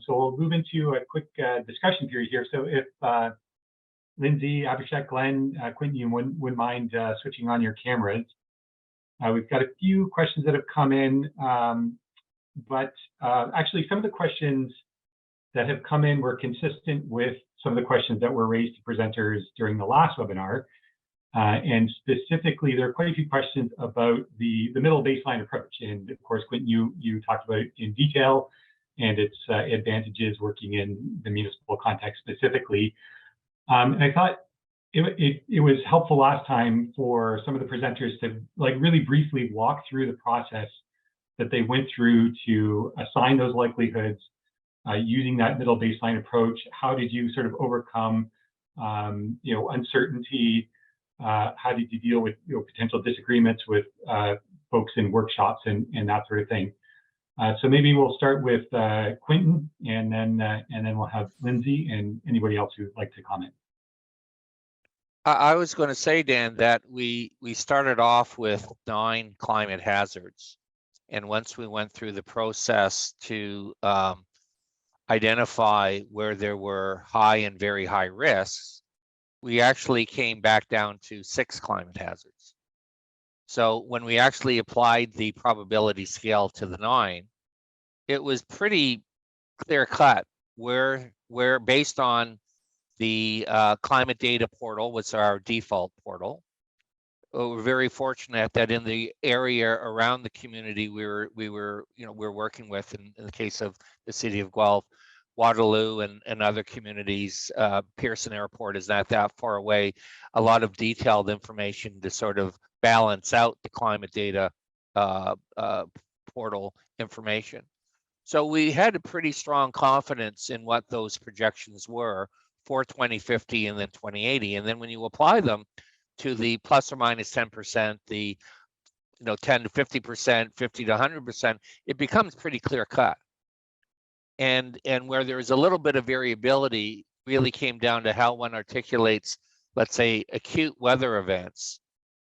So we'll move into a quick discussion period here. So if Lindsay, Abhishek, Glenn, Quentin, you wouldn't mind switching on your cameras. We've got a few questions that have come in, but actually some of the questions that have come in were consistent with some of the questions that were raised to presenters during the last webinar. And specifically, there are quite a few questions about the middle baseline approach. And of course, Quentin, you talked about it in detail and its advantages working in the municipal context specifically. And I thought it was helpful last time for some of the presenters to really briefly walk through the process that they went through to assign those likelihoods using that middle baseline approach. How did you sort of overcome uncertainty? How did you deal with potential disagreements with folks in workshops and that sort of thing? So maybe we'll start with Quentin, and then we'll have Lindsay and anybody else who'd like to comment. I was going to say, Dan, that we started off with 9 climate hazards, and once we went through the process to identify where there were high and very high risks, we actually came back down to 6 climate hazards. So when we actually applied the probability scale to the 9, it was pretty clear cut where based on the climate data portal was our default portal. We're very fortunate that in the area around the community we're working with, in the case of the city of Guelph, Waterloo and other communities, Pearson Airport is not that far away, a lot of detailed information to sort of balance out the climate data portal information. So we had a pretty strong confidence in what those projections were for 2050 and then 2080. And then when you apply them to the plus or minus 10%, the 10 to 50%, 50 to 100%, it becomes pretty clear cut. And where there is a little bit of variability really came down to how one articulates, let's say, acute weather events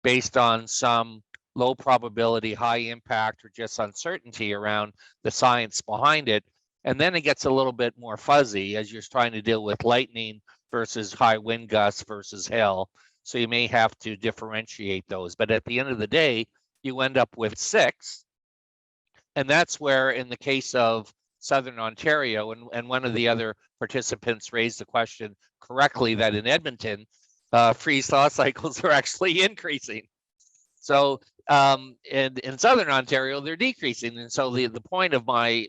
based on some low probability, high impact, or just uncertainty around the science behind it. And then it gets a little bit more fuzzy as you're trying to deal with lightning versus high wind gusts versus hail. So you may have to differentiate those. But at the end of the day, you end up with 6. And that's where, in the case of Southern Ontario, and one of the other participants raised the question correctly that in Edmonton, freeze-thaw cycles are actually increasing. So in Southern Ontario, they're decreasing. And so the point of my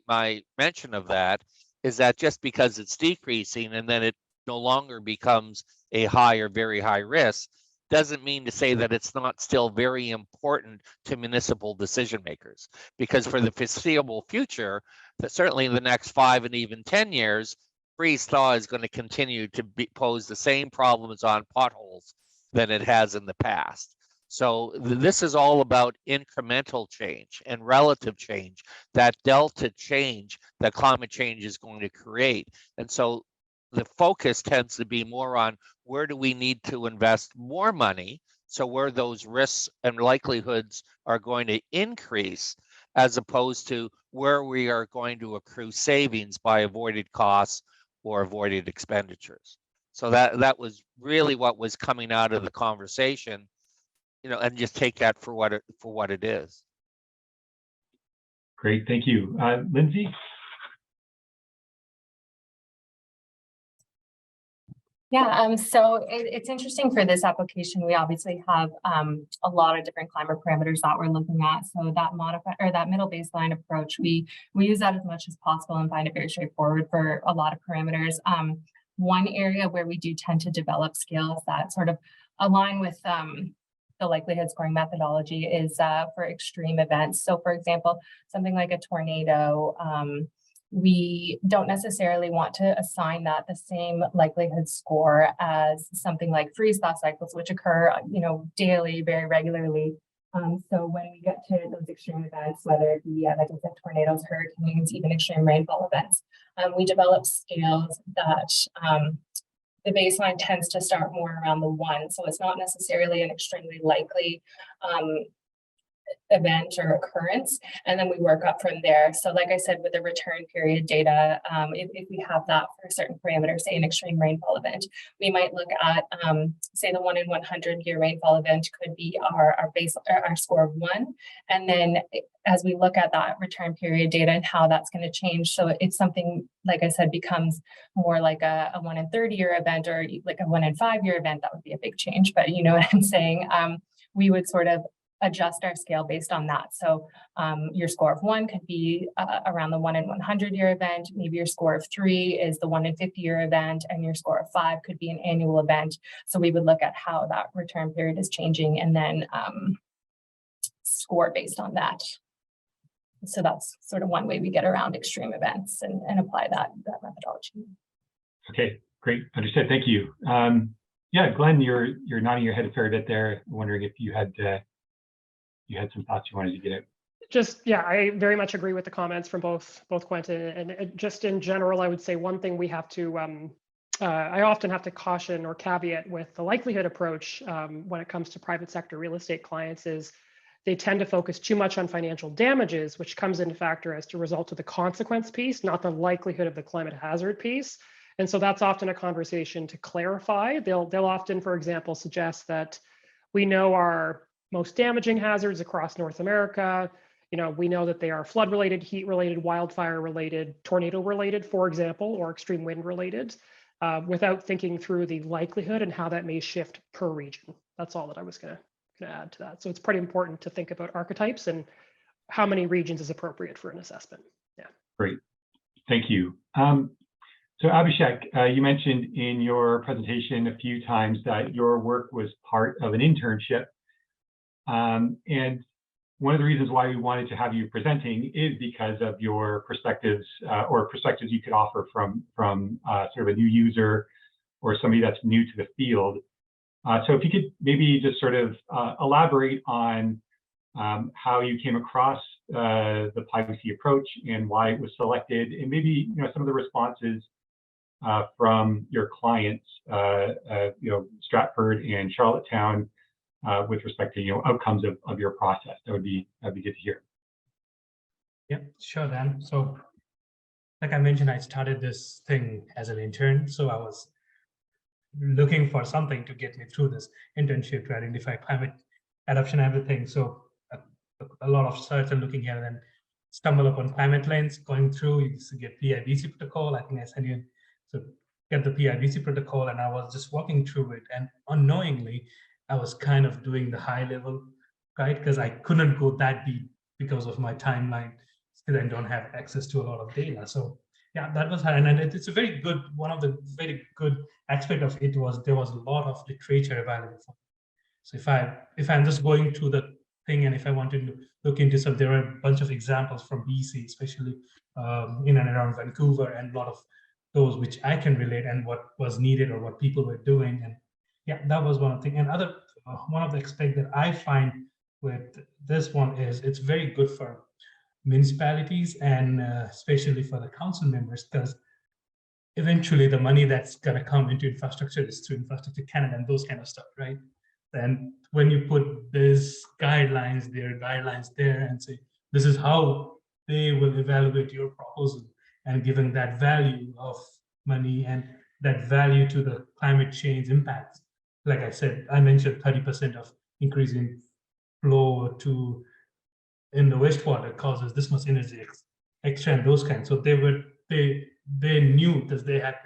mention of that is that just because it's decreasing and then it no longer becomes a high or very high risk, doesn't mean to say that it's not still very important to municipal decision makers. Because for the foreseeable future, that certainly in the next 5 and even 10 years, freeze-thaw is going to continue to pose the same problems on potholes than it has in the past. So this is all about incremental change and relative change, that delta change that climate change is going to create. And so the focus tends to be more on where do we need to invest more money, so where those risks and likelihoods are going to increase, as opposed to where we are going to accrue savings by avoided costs or avoided expenditures. So that was really what was coming out of the conversation. And just take that for what it is. Great, thank you. Lindsay? Yeah, so it's interesting for this application. We obviously have a lot of different climate parameters that we're looking at. So that middle baseline approach, we use that as much as possible and find it very straightforward for a lot of parameters. One area where we do tend to develop scales that sort of align with the likelihood scoring methodology is for extreme events. So for example, something like a tornado, we don't necessarily want to assign that the same likelihood score as something like freeze-thaw cycles, which occur, daily, very regularly. So when we get to those extreme events, whether it be, like I said, tornadoes, hurricanes, even extreme rainfall events, we develop scales that the baseline tends to start more around the 1. So it's not necessarily an extremely likely event or occurrence, and then we work up from there. So like I said, with the return period data, if we have that for a certain parameter, say an extreme rainfall event, we might look at, say the 1 in 100 year rainfall event could be our base, our score of 1. And then as we look at that return period data and how that's going to change, so it's something, like I said, becomes more like a 1 in 30 year event, or like a 1 in 5 year event, that would be a big change. But you know what I'm saying? We would sort of adjust our scale based on that. So your score of 1 could be around the 1 in 100 year event. Maybe your score of 3 is the 1 in 50 year event, and your score of 5 could be an annual event. So we would look at how that return period is changing and then score based on that. So that's sort of one way we get around extreme events and apply that methodology. Okay, great, understood. Thank you. Yeah, Glenn, you're nodding your head a fair bit there, wondering if you had some thoughts you wanted to get out. Just, yeah, I very much agree with the comments from both Quentin, and just in general, I would say one thing we have to, I often have to caution or caveat with the likelihood approach when it comes to private sector real estate clients is they tend to focus too much on financial damages, which comes into factor as a result of the consequence piece, not the likelihood of the climate hazard piece. And so that's often a conversation to clarify. They'll often, for example, suggest that we know our most damaging hazards across North America. You know, we know that they are flood related, heat related, wildfire related, tornado related, for example, or extreme wind related, without thinking through the likelihood and how that may shift per region. That's all that I was going to add to that. So it's pretty important to think about archetypes and how many regions is appropriate for an assessment. Yeah. Great. Thank you. So Abhishek, you mentioned in your presentation a few times that your work was part of an internship. And one of the reasons why we wanted to have you presenting is because of your perspectives or perspectives you could offer from sort of a new user or somebody that's new to the field. So if you could maybe just sort of elaborate on how you came across the PIEVC approach and why it was selected, and maybe some of the responses from your clients, Stratford and Charlottetown, with respect to outcomes of your process. That'd be good to hear. Yeah, sure, Dan. So like I mentioned, I started this thing as an intern, so I was looking for something to get me through this internship to identify climate adaptation and everything. So a lot of search and looking here, and then stumble upon Climate Lens. Going through, you used to get PIEVC protocol. I think I sent you, so get the PIEVC protocol, and I was just walking through it, and unknowingly I was kind of doing the high level, right? Because I couldn't go that deep because of my timeline, because I don't have access to a lot of data. So yeah, that was, and it's a very good, one of the very good aspect of it was there was a lot of literature available for me. So if I'm just going through the thing, and if I wanted to look into some, there are a bunch of examples from BC, especially in and around Vancouver, and a lot of those which I can relate and what was needed or what people were doing. And yeah, that was one thing. And other one of the aspects that I find with this one is it's very good for municipalities and especially for the council members, because eventually the money that's going to come into infrastructure is through Infrastructure Canada and those kind of stuff, right? And when you put these guidelines there and say, this is how they will evaluate your proposal, and given that value of money and that value to the climate change impacts. Like I said, I mentioned 30% of increase in flow in the wastewater causes this much energy extra and those kinds. So they knew that they had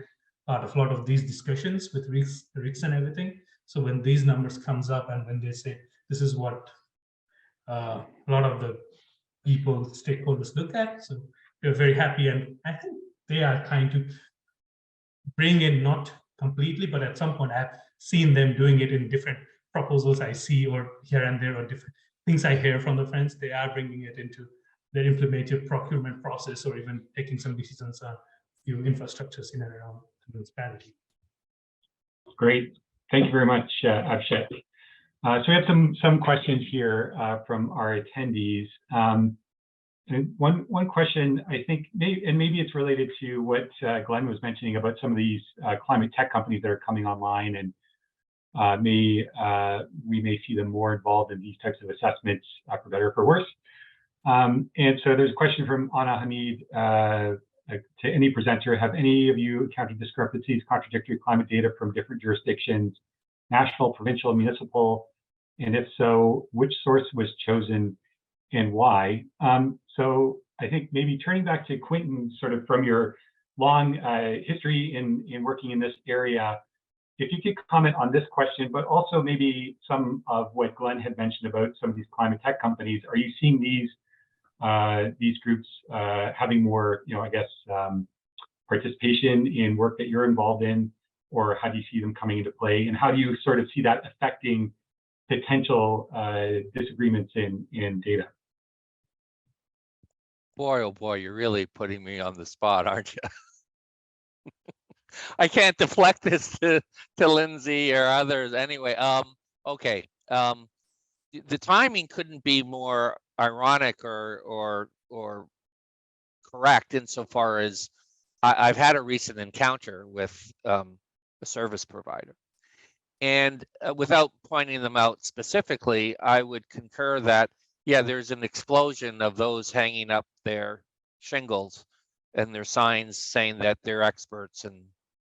part of a lot of these discussions with RICS and everything. So when these numbers comes up and when they say this is what a lot of the stakeholders look at, so they're very happy, and I think they are trying to bring in, not completely, but at some point I've seen them doing it in different proposals I see or here and there, or different things I hear from the friends. They are bringing it into their implemented procurement process, or even taking some decisions on few infrastructures in and around the municipality. Great. Thank you very much, Abhishek. So we have some questions here from our attendees. And one question, I think, maybe it's related to what Glenn was mentioning about some of these climate tech companies that are coming online, and we may see them more involved in these types of assessments, for better or for worse. And so there's a question from Anna Hamid to any presenter. Have any of you encountered discrepancies, contradictory climate data from different jurisdictions, national, provincial, municipal? And if so, which source was chosen and why? So I think maybe turning back to Quentin, sort of from your long history in working in this area, if you could comment on this question, but also maybe some of what Glenn had mentioned about some of these climate tech companies. Are you seeing these groups having more, I guess, participation in work that you're involved in, or how do you see them coming into play? And how do you sort of see that affecting potential disagreements in data? Boy, oh boy, you're really putting me on the spot, aren't you? I can't deflect this to Lindsay or others anyway. Okay. The timing couldn't be more ironic or correct insofar as I've had a recent encounter with a service provider. And without pointing them out specifically, I would concur that, yeah, there's an explosion of those hanging up their shingles and their signs saying that they're experts.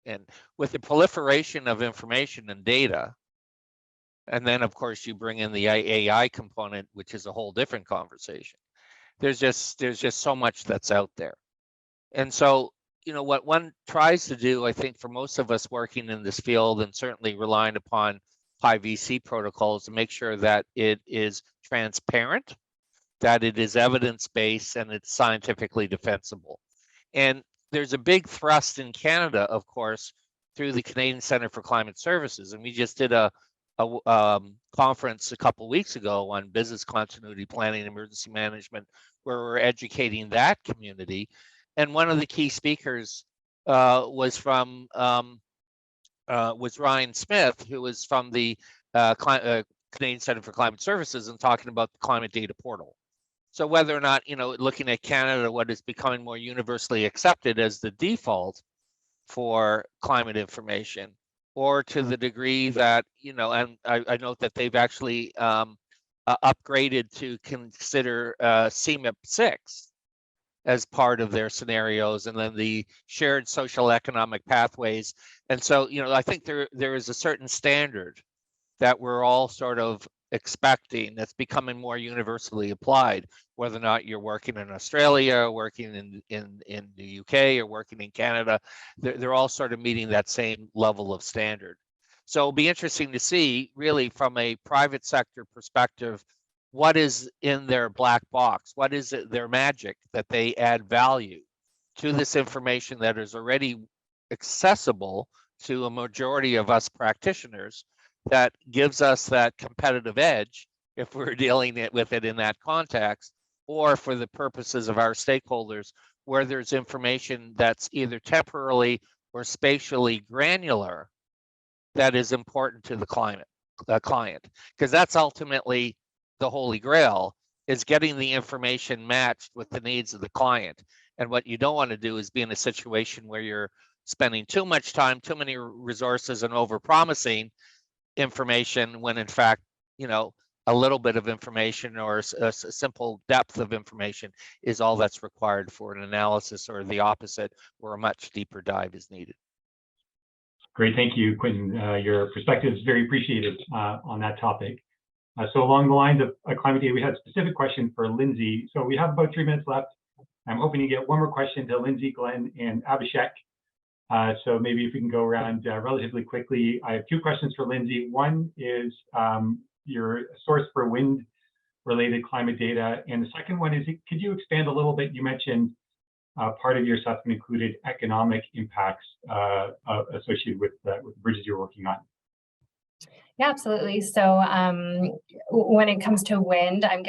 And with the proliferation of information and data, and then of course you bring in the AI component, which is a whole different conversation. There's just so much that's out there. And so, what one tries to do, I think, for most of us working in this field and certainly relying upon PIEVC protocols to make sure that it is transparent, that it is evidence-based, and it's scientifically defensible. And there's a big thrust in Canada, of course, through the Canadian Centre for Climate Services. And we just did a conference a couple of weeks ago on business continuity planning and emergency management, where we're educating that community. And one of the key speakers was Ryan Smith, who was from the Canadian Centre for Climate Services, and talking about the climate data portal. So whether or not, looking at Canada, what is becoming more universally accepted as the default for climate information, or to the degree that, and I note that they've actually upgraded to consider CMIP 6 as part of their scenarios, and then the shared social economic pathways. And so, I think there is a certain standard that we're all sort of expecting that's becoming more universally applied, whether or not you're working in Australia, working in the UK, or working in Canada. They're all sort of meeting that same level of standard. So it'll be interesting to see, really, from a private sector perspective, what is in their black box, what is their magic that they add value to this information that is already accessible to a majority of us practitioners, that gives us that competitive edge if we're dealing with it in that context, or for the purposes of our stakeholders, where there's information that's either temporarily or spatially granular that is important to the client, because that's ultimately the holy grail, is getting the information matched with the needs of the client. And what you don't want to do is be in a situation where you're spending too much time, too many resources, and over-promising information, when in fact, a little bit of information or a simple depth of information is all that's required for an analysis, or the opposite, where a much deeper dive is needed. Great, thank you, Quentin. Your perspective is very appreciated on that topic. So along the lines of climate data, we had a specific question for Lindsay. So we have about 3 minutes left. I'm hoping to get one more question to Lindsay, Glenn, and Abhishek. So maybe if we can go around relatively quickly. I have 2 questions for Lindsay. One is your source for wind-related climate data. And the second one is, could you expand a little bit? You mentioned part of your assessment included economic impacts associated with the bridges you're working on. Yeah, absolutely. So when it comes to wind, I'm